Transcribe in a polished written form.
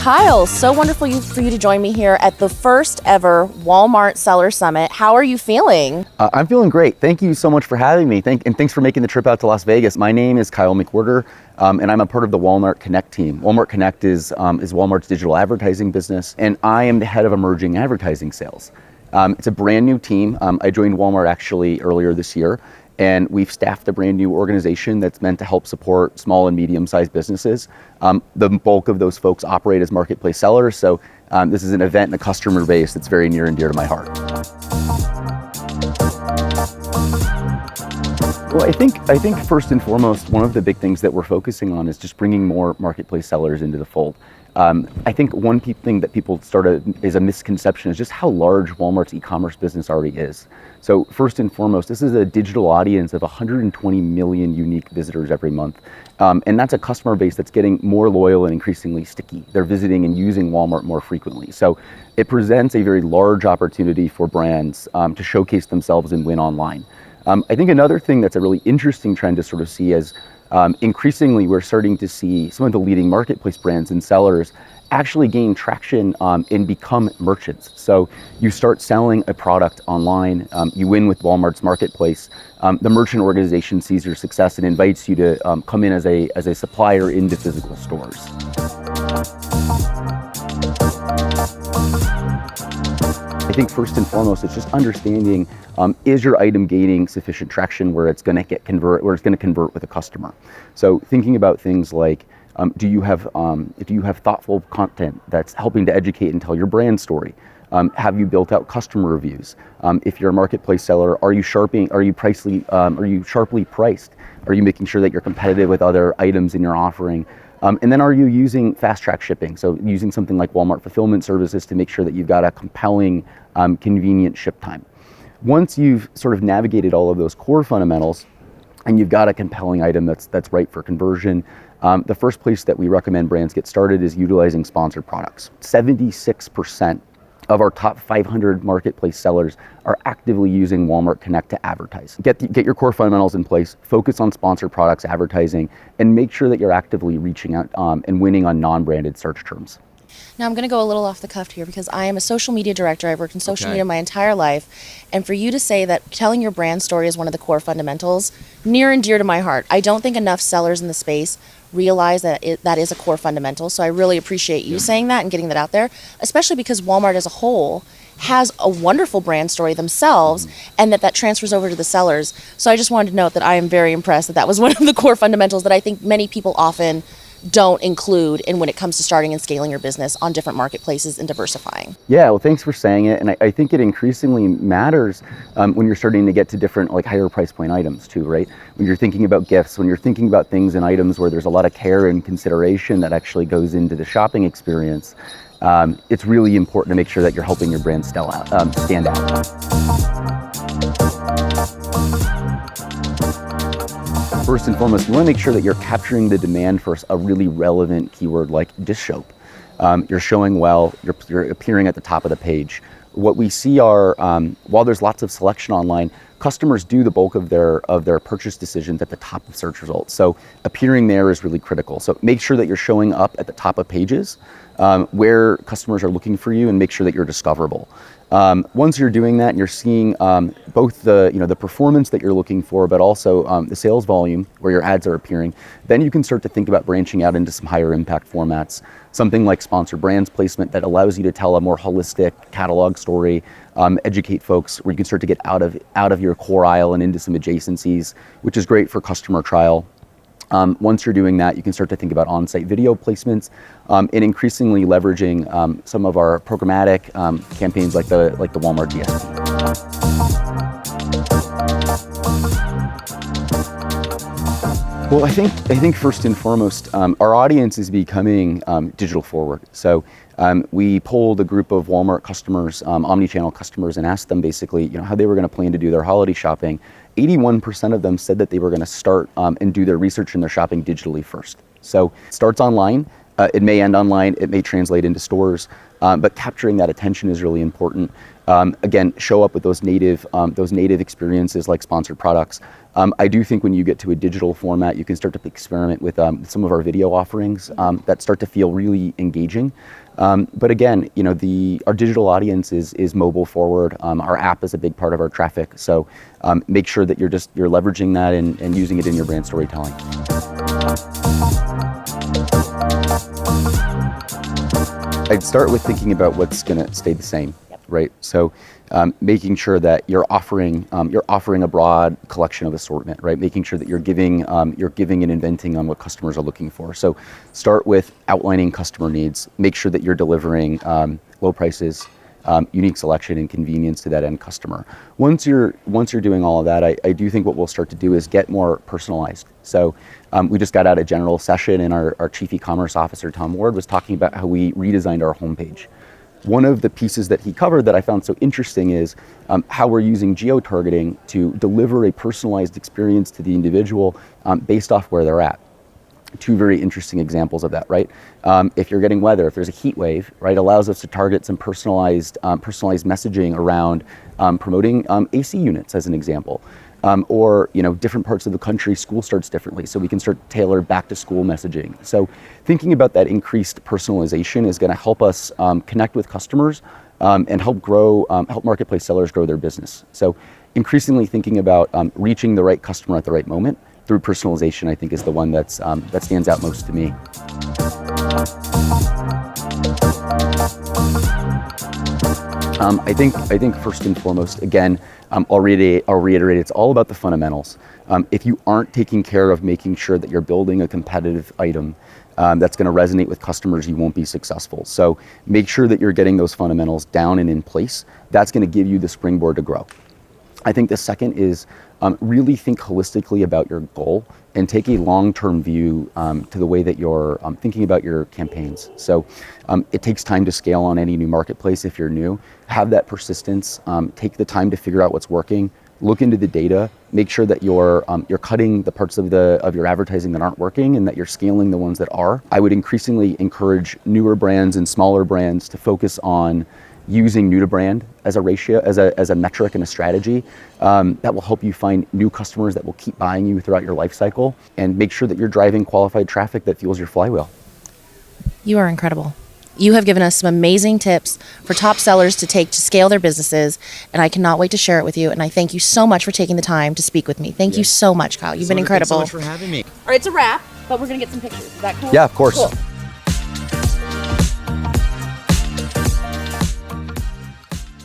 Kyle, so wonderful for you to join me here at the first ever Walmart Seller Summit. How are you feeling? I'm feeling great. Thank you so much for having me. And thanks for making the trip out to Las Vegas. My name is Kyle McWhirter, and I'm a part of the Walmart Connect team. Walmart Connect is Walmart's digital advertising business, and I am the head of emerging advertising sales. It's a brand new team. I joined Walmart actually earlier this year, and we've staffed a brand new organization that's meant to help support small and medium-sized businesses. The bulk of those folks operate as marketplace sellers, so this is an event and a customer base that's very near and dear to my heart. Well, I think first and foremost, one of the big things that we're focusing on is just bringing more marketplace sellers into the fold. I think one thing that people is a misconception is just how large Walmart's e-commerce business already is. So first and foremost, this is a digital audience of 120 million unique visitors every month. And that's a customer base that's getting more loyal and increasingly sticky. They're visiting and using Walmart more frequently. So it presents a very large opportunity for brands to showcase themselves and win online. I think another thing that's a really interesting trend to sort of see is increasingly we're starting to see some of the leading marketplace brands and sellers actually gain traction and become merchants. So you start selling a product online, you win with Walmart's marketplace, the merchant organization sees your success and invites you to come in as a supplier into physical stores. I think first and foremost, it's just understanding, is your item gaining sufficient traction where it's going to convert with a customer? So thinking about things like, do you have thoughtful content that's helping to educate and tell your brand story? Have you built out customer reviews? If you're a marketplace seller, are you sharply priced? Are you making sure that you're competitive with other items in your offering? And then are you using fast track shipping? So using something like Walmart Fulfillment Services to make sure that you've got a compelling, convenient ship time. Once you've sort of navigated all of those core fundamentals and you've got a compelling item that's right for conversion, the first place that we recommend brands get started is utilizing sponsored products. 76% of our top 500 marketplace sellers are actively using Walmart Connect to advertise. Get your core fundamentals in place, focus on sponsored products advertising, and make sure that you're actively reaching out and winning on non-branded search terms. Now I'm going to go a little off the cuff here because I am a social media director. I've worked in social media my entire life. And for you to say that telling your brand story is one of the core fundamentals, near and dear to my heart. I don't think enough sellers in the space realize that that is a core fundamental. So I really appreciate you saying that and getting that out there, especially because Walmart as a whole has a wonderful brand story themselves and that transfers over to the sellers. So I just wanted to note that I am very impressed that was one of the core fundamentals that I think many people often don't include in when it comes to starting and scaling your business on different marketplaces and diversifying. Yeah, well, thanks for saying it. And I think it increasingly matters when you're starting to get to different higher price point items too, right? When you're thinking about gifts, when you're thinking about things and items where there's a lot of care and consideration that actually goes into the shopping experience, it's really important to make sure that you're helping your brand stand out. First and foremost, you want to make sure that you're capturing the demand for a really relevant keyword like dish soap. You're showing well, you're appearing at the top of the page. What we see are, while there's lots of selection online, customers do the bulk of their purchase decisions at the top of search results. So appearing there is really critical. So make sure that you're showing up at the top of pages where customers are looking for you and make sure that you're discoverable. Once you're doing that and you're seeing both the performance that you're looking for, but also the sales volume where your ads are appearing, then you can start to think about branching out into some higher impact formats. Something like sponsored brands placement that allows you to tell a more holistic catalog story, educate folks, where you can start to get out of your core aisle and into some adjacencies, which is great for customer trial. Once you're doing that, you can start to think about on-site video placements and increasingly leveraging some of our programmatic campaigns like the Walmart DSP. Well, I think first and foremost, our audience is becoming digital forward. So we polled a group of Walmart customers, omnichannel customers, and asked them basically, how they were going to plan to do their holiday shopping. 81% of them said that they were going to start and do their research and their shopping digitally first. So it starts online. It may end online, it may translate into stores, but capturing that attention is really important. Again, show up with those native experiences like sponsored products. I do think when you get to a digital format, you can start to experiment with some of our video offerings that start to feel really engaging. But again, our digital audience is mobile forward. Our app is a big part of our traffic, so make sure that you're leveraging that and using it in your brand storytelling. I'd start with thinking about what's going to stay the same, right? So making sure that you're offering a broad collection of assortment, right? Making sure that you're giving and inventing on what customers are looking for. So start with outlining customer needs. Make sure that you're delivering low prices, unique selection, and convenience to that end customer. Once you're doing all of that, I do think what we'll start to do is get more personalized. So we just got out a general session, and our Chief E-commerce Officer, Tom Ward, was talking about how we redesigned our homepage. One of the pieces that he covered that I found so interesting is how we're using geo-targeting to deliver a personalized experience to the individual based off where they're at. Two very interesting examples of that, right? If you're getting weather, if there's a heat wave, right, allows us to target some personalized messaging around promoting AC units, as an example. Or different parts of the country, school starts differently, so we can start to tailor back to school messaging. So thinking about that increased personalization is going to help us connect with customers and help marketplace sellers grow their business. So increasingly thinking about reaching the right customer at the right moment through personalization, I think, is the one that stands out most to me. I think first and foremost, again, I'll reiterate, it's all about the fundamentals. If you aren't taking care of making sure that you're building a competitive item that's going to resonate with customers, you won't be successful. So make sure that you're getting those fundamentals down and in place. That's going to give you the springboard to grow. I think the second is really think holistically about your goal and take a long-term view to the way that you're thinking about your campaigns. So it takes time to scale on any new marketplace if you're new. Have that persistence, take the time to figure out what's working, look into the data, make sure that you're cutting the parts of your advertising that aren't working and that you're scaling the ones that are. I would increasingly encourage newer brands and smaller brands to focus on using new to brand as a ratio, as a metric and a strategy that will help you find new customers that will keep buying you throughout your life cycle, and make sure that you're driving qualified traffic that fuels your flywheel. You are incredible. You have given us some amazing tips for top sellers to take to scale their businesses, and I cannot wait to share it with you. And I thank you so much for taking the time to speak with me. Thank you so much, Kyle. You've been incredible. Thanks so much for having me. All right, it's a wrap, but we're going to get some pictures. Is that cool? Yeah, of course. Cool.